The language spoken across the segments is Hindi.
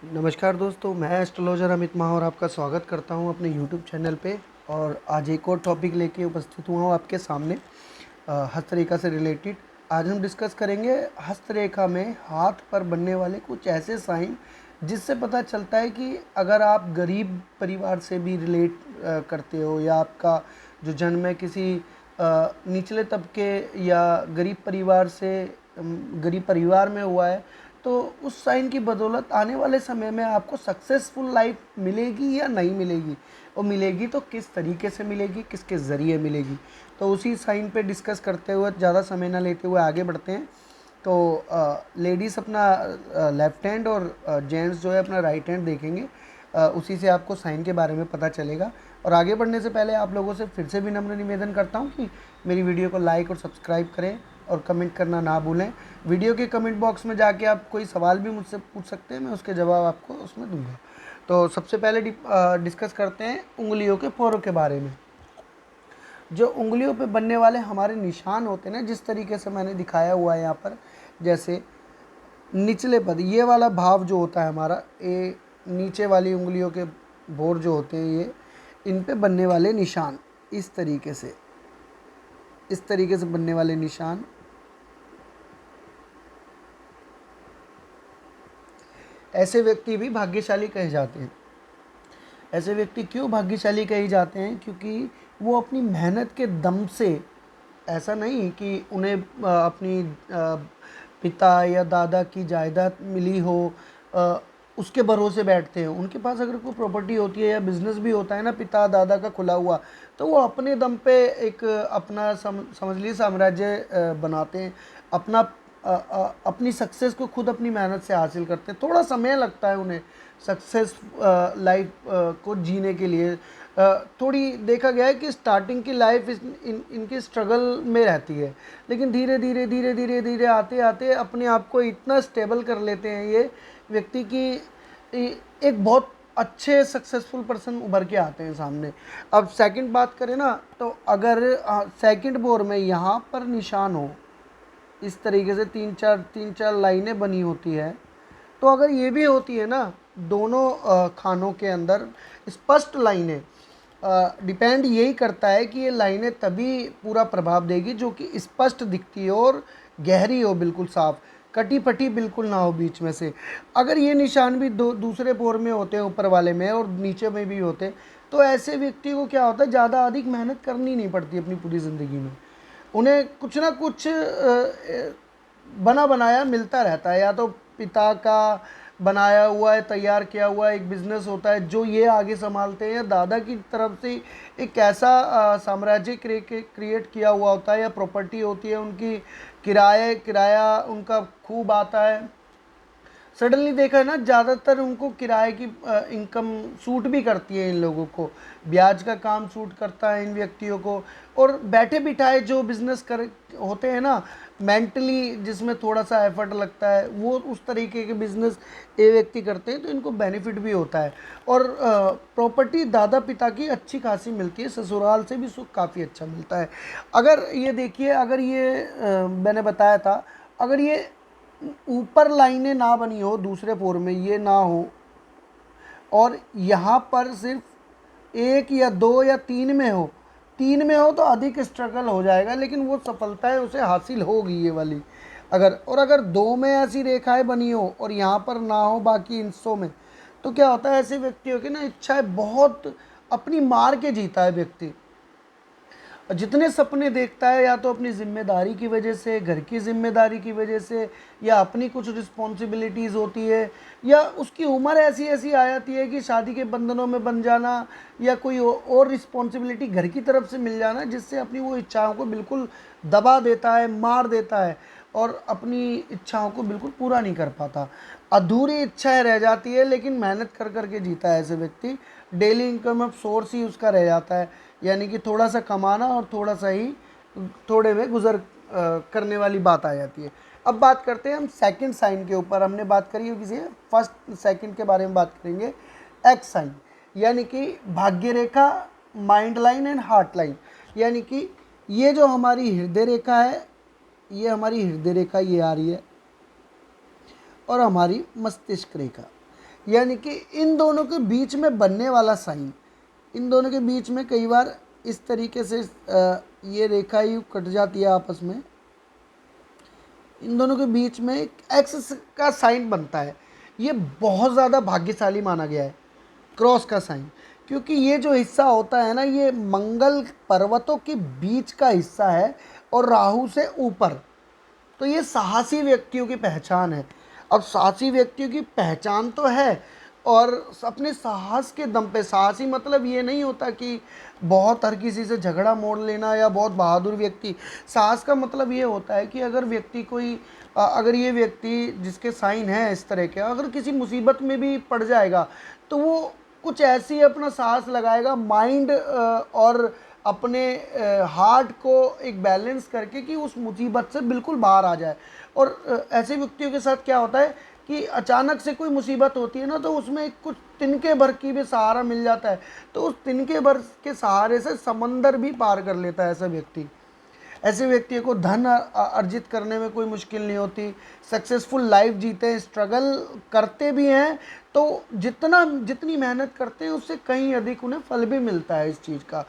नमस्कार दोस्तों, मैं एस्ट्रोलॉजर अमित माहौर आपका स्वागत करता हूं अपने यूट्यूब चैनल पे। और आज एक और टॉपिक लेके उपस्थित हुआ हूं आपके सामने हस्तरेखा से रिलेटेड। आज हम डिस्कस करेंगे हस्तरेखा में हाथ पर बनने वाले कुछ ऐसे साइन जिससे पता चलता है कि अगर आप गरीब परिवार से भी रिलेट करते हो या आपका जो जन्म है किसी निचले तबके या गरीब परिवार में हुआ है, तो उस साइन की बदौलत आने वाले समय में आपको सक्सेसफुल लाइफ मिलेगी या नहीं मिलेगी, और मिलेगी तो किस तरीके से मिलेगी, किसके ज़रिए मिलेगी। तो उसी साइन पे डिस्कस करते हुए ज़्यादा समय ना लेते हुए आगे बढ़ते हैं। तो लेडीज़ अपना लेफ़्ट हैंड और जेंट्स जो है अपना राइट हैंड देखेंगे। उसी से आपको साइन के बारे में पता चलेगा। और आगे बढ़ने से पहले आप लोगों से फिर से भी नम्र निवेदन करता हूँ कि मेरी वीडियो को लाइक और सब्सक्राइब करें और कमेंट करना ना भूलें। वीडियो के कमेंट बॉक्स में जाके आप कोई सवाल भी मुझसे पूछ सकते हैं, मैं उसके जवाब आपको उसमें दूंगा। तो सबसे पहले डिस्कस करते हैं उंगलियों के फोरों के बारे में। जो उंगलियों पे बनने वाले हमारे निशान होते हैं ना, जिस तरीके से मैंने दिखाया हुआ है यहाँ पर, जैसे निचले पद, ये वाला भाव जो होता है हमारा, ये नीचे वाली उंगलियों के बोर जो होते हैं, ये इन पे बनने वाले निशान इस तरीके से बनने वाले निशान, ऐसे व्यक्ति भी भाग्यशाली कहे जाते हैं। ऐसे व्यक्ति क्यों भाग्यशाली कहे जाते हैं? क्योंकि वो अपनी मेहनत के दम से, ऐसा नहीं कि उन्हें अपनी पिता या दादा की जायदाद मिली हो, अ, उसके भरोसे बैठते हैं। उनके पास अगर कोई प्रॉपर्टी होती है या बिजनेस भी होता है ना, पिता दादा का खुला हुआ, तो वो अपने दम पे एक अपना समझ लीजिए साम्राज्य बनाते हैं। अपनी सक्सेस को खुद अपनी मेहनत से हासिल करते हैं। थोड़ा समय लगता है उन्हें सक्सेस लाइफ को जीने के लिए। थोड़ी देखा गया है कि स्टार्टिंग की लाइफ इनकी स्ट्रगल में रहती है, लेकिन धीरे धीरे आते आते अपने आप को इतना स्टेबल कर लेते हैं ये व्यक्ति की एक बहुत अच्छे सक्सेसफुल पर्सन उभर के आते हैं सामने। अब सेकंड बात करें ना, तो अगर सेकंड बोर में यहाँ पर निशान हो, इस तरीके से तीन चार लाइनें बनी होती है, तो अगर ये भी होती है ना दोनों खानों के अंदर स्पष्ट लाइनें, डिपेंड यही करता है कि ये लाइनें तभी पूरा प्रभाव देगी जो कि स्पष्ट दिखती हो और गहरी हो, बिल्कुल साफ, कटी फटी बिल्कुल ना हो बीच में से। अगर ये निशान भी दूसरे पोर में होते हैं, ऊपर वाले में और नीचे में भी होते, तो ऐसे व्यक्ति को क्या होता है, ज़्यादा अधिक मेहनत करनी नहीं पड़ती अपनी पूरी ज़िंदगी में। उन्हें कुछ ना कुछ बना बनाया मिलता रहता है, या तो पिता का बनाया हुआ है, तैयार किया हुआ एक बिजनेस होता है जो ये आगे संभालते हैं, या दादा की तरफ से एक ऐसा साम्राज्य क्रिएट किया हुआ होता है, या प्रॉपर्टी होती है उनकी, किराया उनका खूब आता है। सडनली देखा है ना, ज़्यादातर उनको किराए की इनकम सूट भी करती है इन लोगों को, ब्याज का काम सूट करता है इन व्यक्तियों को। और बैठे बिठाए जो बिजनेस कर होते हैं ना, मेंटली जिसमें थोड़ा सा एफर्ट लगता है, वो उस तरीके के बिजनेस ये व्यक्ति करते हैं, तो इनको बेनिफिट भी होता है। और प्रॉपर्टी दादा पिता की अच्छी खासी मिलती है, ससुराल से भी सुख काफ़ी अच्छा मिलता है। अगर ये देखिए, अगर ये मैंने बताया था, अगर ये ऊपर लाइनें ना बनी हो, दूसरे पोर में ये ना हो, और यहाँ पर सिर्फ एक या दो या तीन में हो तो अधिक स्ट्रगल हो जाएगा, लेकिन वो सफलताएं उसे हासिल होगी ये वाली। अगर दो में ऐसी रेखाएं बनी हो और यहाँ पर ना हो बाकी हिस्सों में, तो क्या होता है, ऐसे व्यक्तियों की ना इच्छाएं बहुत अपनी मार के जीता है व्यक्ति। जितने सपने देखता है, या तो अपनी जिम्मेदारी की वजह से, घर की जिम्मेदारी की वजह से, या अपनी कुछ रिस्पॉन्सिबिलिटीज़ होती है, या उसकी उम्र ऐसी ऐसी आ जाती है कि शादी के बंधनों में बन जाना, या कोई और रिस्पॉन्सिबिलिटी घर की तरफ से मिल जाना, जिससे अपनी वो इच्छाओं को बिल्कुल दबा देता है, मार देता है, और अपनी इच्छाओं को बिल्कुल पूरा नहीं कर पाता। अधूरी इच्छाएं रह जाती है, लेकिन मेहनत कर करके जीता है ऐसे व्यक्ति। डेली इनकम ऑफ सोर्स ही उसका रह जाता है, यानी कि थोड़ा सा कमाना और थोड़ा सा ही थोड़े में गुजर करने वाली बात आ जाती है। अब बात करते हैं हम सेकंड साइन के ऊपर। हमने बात करी है किसी फर्स्ट सेकंड के बारे में बात करेंगे। एक्स साइन, यानी कि भाग्य रेखा, mind line and heart line, यानी कि ये जो हमारी हृदय रेखा है, ये हमारी हृदय रेखा ये आ रही है, और हमारी मस्तिष्क रेखा, यानी कि इन दोनों के बीच में बनने वाला साइन, इन दोनों के बीच में कई बार इस तरीके से ये रेखा ही कट जाती है आपस में, इन दोनों के बीच में एक एक्स का साइन बनता है। ये बहुत ज़्यादा भाग्यशाली माना गया है, क्रॉस का साइन, क्योंकि ये जो हिस्सा होता है ना, ये मंगल पर्वतों के बीच का हिस्सा है और राहु से ऊपर। तो ये साहसी व्यक्तियों की पहचान है। अब साहसी व्यक्तियों की पहचान तो है, और अपने साहस के दम पे, साहसी मतलब ये नहीं होता कि बहुत हर किसी से झगड़ा मोड़ लेना या बहुत बहादुर व्यक्ति। साहस का मतलब ये होता है कि अगर व्यक्ति कोई अगर ये व्यक्ति जिसके साइन है इस तरह के, अगर किसी मुसीबत में भी पड़ जाएगा तो वो कुछ ऐसी अपना साहस लगाएगा, माइंड और अपने हार्ट को एक बैलेंस करके कि उस मुसीबत से बिल्कुल बाहर आ जाए। और ऐसे व्यक्तियों के साथ क्या होता है कि अचानक से कोई मुसीबत होती है ना, तो उसमें कुछ तिनके भर की भी सहारा मिल जाता है, तो उस तिनके भर के सहारे से समंदर भी पार कर लेता है ऐसा व्यक्ति। ऐसे व्यक्तियों को धन अर्जित करने में कोई मुश्किल नहीं होती, सक्सेसफुल लाइफ जीते हैं, स्ट्रगल करते भी हैं तो जितनी मेहनत करते हैं उससे कहीं अधिक उन्हें फल भी मिलता है इस चीज़ का।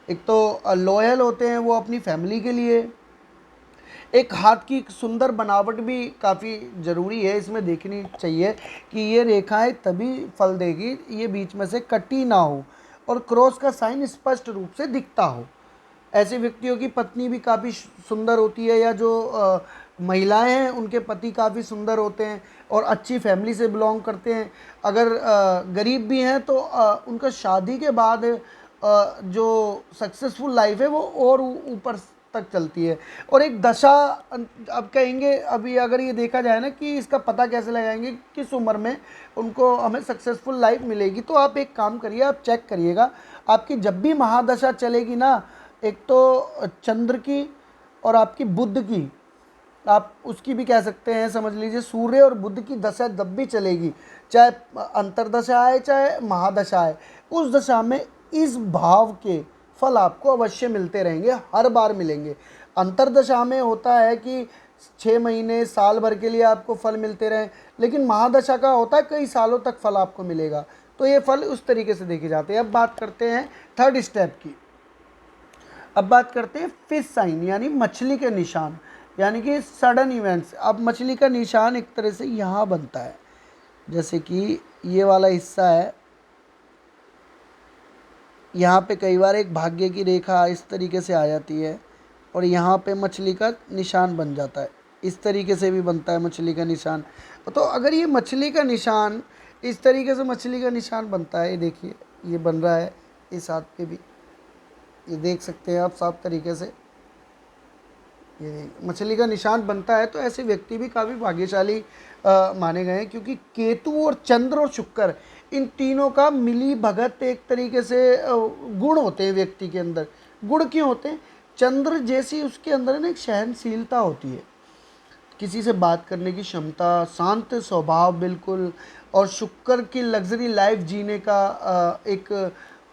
एक तो लॉयल होते हैं वो अपनी फैमिली के लिए। एक हाथ की एक सुंदर बनावट भी काफ़ी ज़रूरी है, इसमें देखनी चाहिए कि ये रेखाएं तभी फल देगी, ये बीच में से कटी ना हो और क्रॉस का साइन स्पष्ट रूप से दिखता हो। ऐसे व्यक्तियों की पत्नी भी काफ़ी सुंदर होती है, या जो महिलाएं हैं उनके पति काफ़ी सुंदर होते हैं और अच्छी फैमिली से बिलोंग करते हैं। अगर गरीब भी हैं तो उनका शादी के बाद जो सक्सेसफुल लाइफ है वो और ऊपर तक चलती है। और एक दशा, अब कहेंगे अभी अगर ये देखा जाए ना कि इसका पता कैसे लगाएंगे किस उम्र में उनको हमें सक्सेसफुल लाइफ मिलेगी, तो आप एक काम करिए, आप चेक करिएगा आपकी जब भी महादशा चलेगी ना, एक तो चंद्र की और आपकी बुध की, आप उसकी भी कह सकते हैं, समझ लीजिए सूर्य और बुध की दशा जब भी चलेगी, चाहे अंतरदशा आए चाहे महादशा आए, उस दशा में इस भाव के फल आपको अवश्य मिलते रहेंगे, हर बार मिलेंगे। अंतरदशा में होता है कि 6 महीने साल भर के लिए आपको फल मिलते रहें, लेकिन महादशा का होता है कई सालों तक फल आपको मिलेगा। तो ये फल उस तरीके से देखे जाते हैं। अब बात करते हैं थर्ड स्टेप की। अब बात करते हैं फिश साइन यानी मछली के निशान, यानी कि सडन इवेंट्स। अब मछली का निशान एक तरह से यहाँ बनता है, जैसे कि ये वाला हिस्सा है, यहाँ पे कई बार एक भाग्य की रेखा इस तरीके से आ जाती है और यहाँ पे मछली का निशान बन जाता है। इस तरीके से भी बनता है मछली का निशान। तो अगर ये मछली का निशान इस तरीके से मछली का निशान बनता है, ये देखिए ये बन रहा है, इस हाथ पे भी ये देख सकते हैं आप साफ तरीके से, ये मछली का निशान बनता है। तो ऐसे व्यक्ति भी काफ़ी भाग्यशाली माने गए हैं, क्योंकि केतु और चंद्र और शुक्र इन तीनों का मिली भगत एक तरीके से गुण होते हैं व्यक्ति के अंदर। गुण क्यों होते हैं? चंद्र जैसी उसके अंदर ना एक सहनशीलता होती है, किसी से बात करने की क्षमता, शांत स्वभाव बिल्कुल, और शुक्र की लग्जरी लाइफ जीने का एक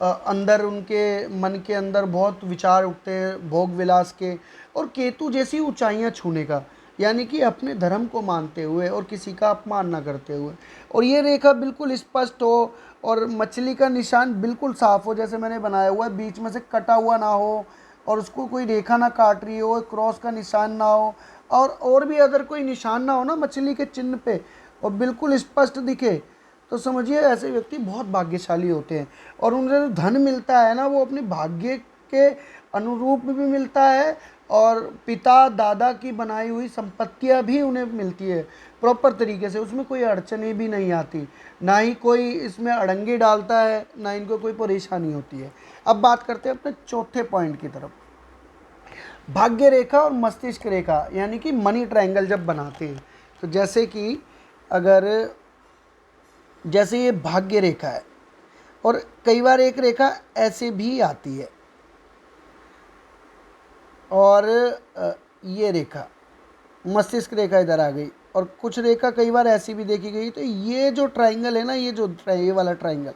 अंदर उनके मन के अंदर बहुत विचार उठते हैं भोग विलास के। और केतु जैसी ऊंचाइयां छूने का, यानी कि अपने धर्म को मानते हुए और किसी का अपमान ना करते हुए। और ये रेखा बिल्कुल स्पष्ट हो और मछली का निशान बिल्कुल साफ हो, जैसे मैंने बनाया हुआ है, बीच में से कटा हुआ ना हो और उसको कोई रेखा ना काट रही हो, क्रॉस का निशान ना हो, और भी अगर कोई निशान ना हो ना मछली के चिन्ह पे, और बिल्कुल स्पष्ट दिखे, तो समझिए ऐसे व्यक्ति बहुत भाग्यशाली होते हैं। और उन्हें जो धन मिलता है ना, वो अपने भाग्य के अनुरूप भी मिलता है, और पिता दादा की बनाई हुई संपत्तियां भी उन्हें मिलती है प्रॉपर तरीके से, उसमें कोई अड़चने भी नहीं आती, ना ही कोई इसमें अड़ंगे डालता है, ना इनको कोई परेशानी होती है। अब बात करते हैं अपने चौथे पॉइंट की तरफ, भाग्य रेखा और मस्तिष्क रेखा, यानी कि मनी ट्रायंगल जब बनाते हैं। तो जैसे कि अगर जैसे ये भाग्य रेखा है, और कई बार एक रेखा ऐसे भी आती है, और ये रेखा मस्तिष्क रेखा इधर आ गई, और कुछ रेखा कई बार ऐसी भी देखी गई। तो ये जो ट्रायंगल है ना, ये वाला ट्रायंगल,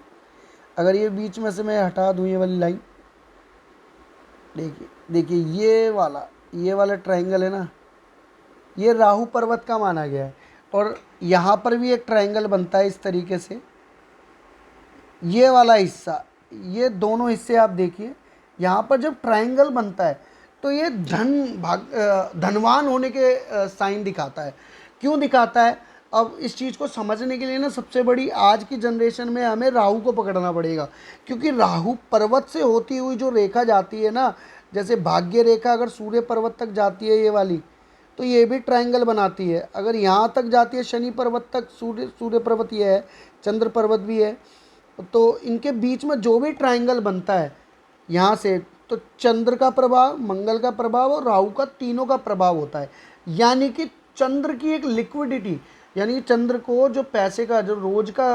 अगर ये बीच में से मैं हटा दूँ ये वाली लाइन, देखिए देखिए ये वाला ट्रायंगल है ना, ये राहु पर्वत का माना गया है। और यहाँ पर भी एक ट्रायंगल बनता है इस तरीके से, ये वाला हिस्सा, ये दोनों हिस्से आप देखिए, यहाँ पर जब ट्रायंगल बनता है तो ये धनवान होने के साइन दिखाता है। क्यों दिखाता है? अब इस चीज़ को समझने के लिए ना सबसे बड़ी आज की जनरेशन में हमें राहु को पकड़ना पड़ेगा, क्योंकि राहु पर्वत से होती हुई जो रेखा जाती है ना, जैसे भाग्य रेखा अगर सूर्य पर्वत तक जाती है ये वाली, तो ये भी ट्रायंगल बनाती है। अगर यहाँ तक जाती है शनि पर्वत तक, सूर्य पर्वत ये है, चंद्र पर्वत भी है, तो इनके बीच में जो भी ट्रायंगल बनता है यहाँ से, तो चंद्र का प्रभाव, मंगल का प्रभाव और राहु का, तीनों का प्रभाव होता है। यानी कि चंद्र की एक लिक्विडिटी, यानी कि चंद्र को जो पैसे का, जो रोज का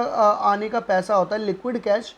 आने का पैसा होता है, लिक्विड कैश,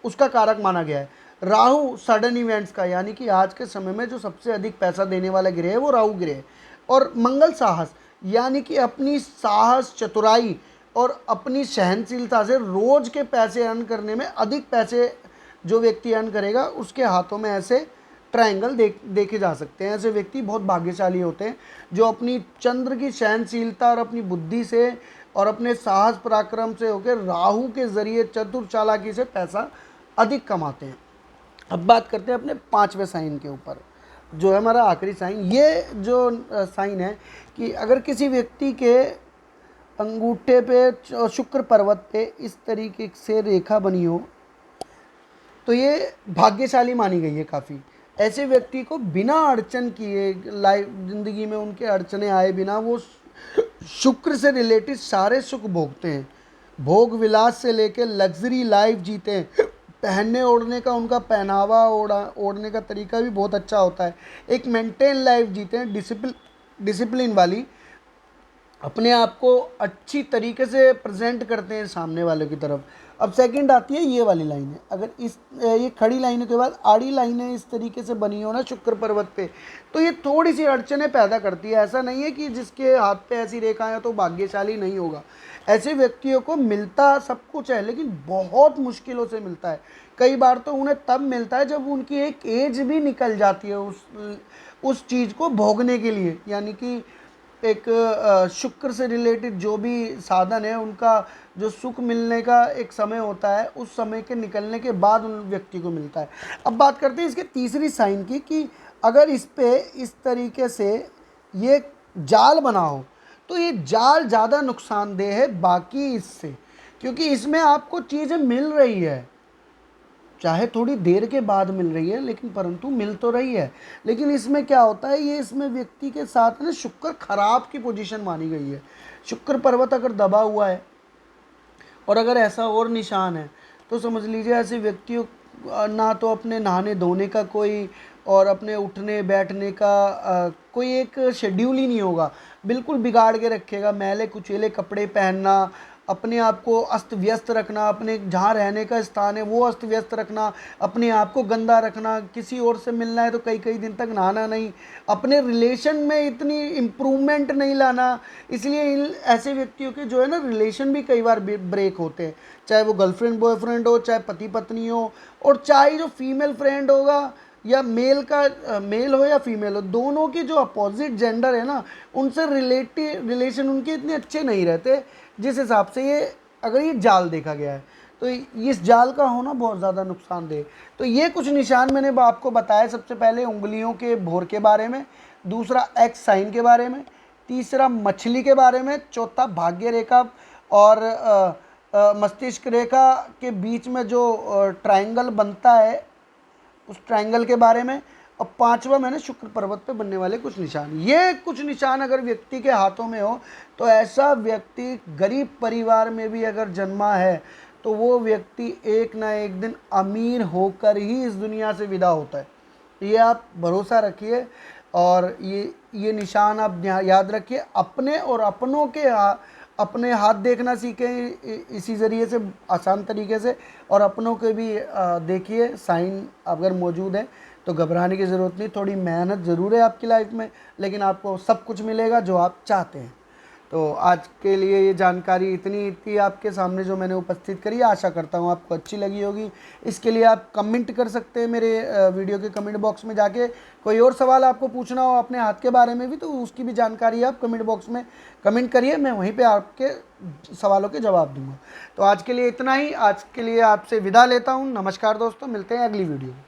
उसका कारक माना गया है। राहु सडन इवेंट्स का, यानी कि आज के समय में जो सबसे अधिक पैसा देने वाला ग्रह है वो राहु ग्रह है। और मंगल साहस, यानी कि अपनी साहस, चतुराई और अपनी सहनशीलता से रोज के पैसे अर्न करने में, अधिक पैसे जो व्यक्ति अर्न करेगा उसके हाथों में ऐसे ट्रायंगल देखे जा सकते हैं। ऐसे व्यक्ति बहुत भाग्यशाली होते हैं जो अपनी चंद्र की सहनशीलता और अपनी बुद्धि से और अपने साहस पराक्रम से होकर राहु के जरिए चतुर चालाकी से पैसा अधिक कमाते हैं। अब बात करते हैं अपने पांचवें साइन के ऊपर, जो है हमारा आखिरी साइन। ये जो साइन है कि अगर किसी व्यक्ति के अंगूठे पे शुक्र पर्वत पे इस तरीके से रेखा बनी हो तो ये भाग्यशाली मानी गई है काफ़ी। ऐसे व्यक्ति को बिना अड़चन किए लाइफ जिंदगी में उनके अड़चने आए बिना वो शुक्र से रिलेटेड सारे सुख भोगते हैं। भोग विलास से लेकर लग्जरी लाइफ जीते हैं। पहनने ओढ़ने का, उनका पहनावा ओढ़ने का तरीका भी बहुत अच्छा होता है। एक मेंटेन लाइफ जीते हैं, डिसिप्लिन वाली, अपने आप को अच्छी तरीके से प्रेजेंट करते हैं सामने वाले की तरफ। अब सेकंड आती है ये वाली लाइन है, अगर इस ये खड़ी लाइनों के बाद आड़ी लाइनें इस तरीके से बनी हो ना शुक्र पर्वत पे, तो ये थोड़ी सी अड़चनें पैदा करती है। ऐसा नहीं है कि जिसके हाथ पे ऐसी रेखाएं हैं तो भाग्यशाली नहीं होगा। ऐसे व्यक्तियों को मिलता सब कुछ है, लेकिन बहुत मुश्किलों से मिलता है। कई बार तो उन्हें तब मिलता है जब उनकी एक एज भी निकल जाती है उस चीज़ को भोगने के लिए। यानी कि एक शुक्र से रिलेटेड जो भी साधन है, उनका जो सुख मिलने का एक समय होता है, उस समय के निकलने के बाद उन व्यक्ति को मिलता है। अब बात करते हैं इसके तीसरी साइन की, कि अगर इस पे इस तरीके से ये जाल बना हो तो ये जाल ज़्यादा नुकसानदेह है बाकी इससे, क्योंकि इसमें आपको चीज़ें मिल रही है, चाहे थोड़ी देर के बाद मिल रही है, लेकिन परंतु मिल तो रही है। लेकिन इसमें क्या होता है, ये इसमें व्यक्ति के साथ ना शुक्र खराब की पोजीशन मानी गई है। शुक्र पर्वत अगर दबा हुआ है और अगर ऐसा और निशान है तो समझ लीजिए ऐसे व्यक्तियों ना तो अपने नहाने धोने का कोई और अपने उठने बैठने का कोई एक शेड्यूल ही नहीं होगा, बिल्कुल बिगाड़ के रखेगा। मैले कुचेले कपड़े पहनना, अपने आप को अस्त व्यस्त रखना, अपने जहाँ रहने का स्थान है वो अस्त व्यस्त रखना, अपने आप को गंदा रखना, किसी और से मिलना है तो कई कई दिन तक नहाना नहीं, अपने रिलेशन में इतनी इम्प्रूवमेंट नहीं लाना। इसलिए इन ऐसे व्यक्तियों के जो है ना रिलेशन भी कई बार ब्रेक होते हैं, चाहे वो गर्लफ्रेंड बॉयफ्रेंड हो, चाहे पति पत्नी हो, और चाहे जो फीमेल फ्रेंड होगा या मेल हो या फीमेल हो, दोनों की जो अपोजिट जेंडर है ना, उनसे रिलेशन उनके इतने अच्छे नहीं रहते जिस हिसाब से ये, अगर ये जाल देखा गया है तो इस जाल का होना बहुत ज़्यादा नुकसानदेह। तो ये कुछ निशान मैंने आपको बताया। सबसे पहले उंगलियों के भोर के बारे में, दूसरा एक्स साइन के बारे में, तीसरा मछली के बारे में, चौथा भाग्य रेखा और मस्तिष्क रेखा के बीच में जो ट्रायंगल बनता है उस ट्रायंगल के बारे में, और पांचवा मैंने शुक्र पर्वत पे बनने वाले कुछ निशान। ये कुछ निशान अगर व्यक्ति के हाथों में हो तो ऐसा व्यक्ति गरीब परिवार में भी अगर जन्मा है तो वो व्यक्ति एक ना एक दिन अमीर होकर ही इस दुनिया से विदा होता है। ये आप भरोसा रखिए और ये निशान आप याद रखिए। अपने और अपनों के अपने हाथ देखना सीखें इसी ज़रिए से, आसान तरीके से, और अपनों के भी देखिए साइन अगर मौजूद है तो घबराने की ज़रूरत नहीं। थोड़ी मेहनत ज़रूर है आपकी लाइफ में, लेकिन आपको सब कुछ मिलेगा जो आप चाहते हैं। तो आज के लिए ये जानकारी इतनी थी आपके सामने जो मैंने उपस्थित करी। आशा करता हूँ आपको अच्छी लगी होगी। इसके लिए आप कमेंट कर सकते हैं मेरे वीडियो के कमेंट बॉक्स में जाके। कोई और सवाल आपको पूछना हो अपने हाथ के बारे में भी, तो उसकी भी जानकारी आप कमेंट बॉक्स में कमेंट करिए, मैं वहीं पे आपके सवालों के जवाब दूंगा। तो आज के लिए इतना ही। आज के लिए आपसे विदा लेता हूँ। नमस्कार दोस्तों, मिलते हैं अगली वीडियो में।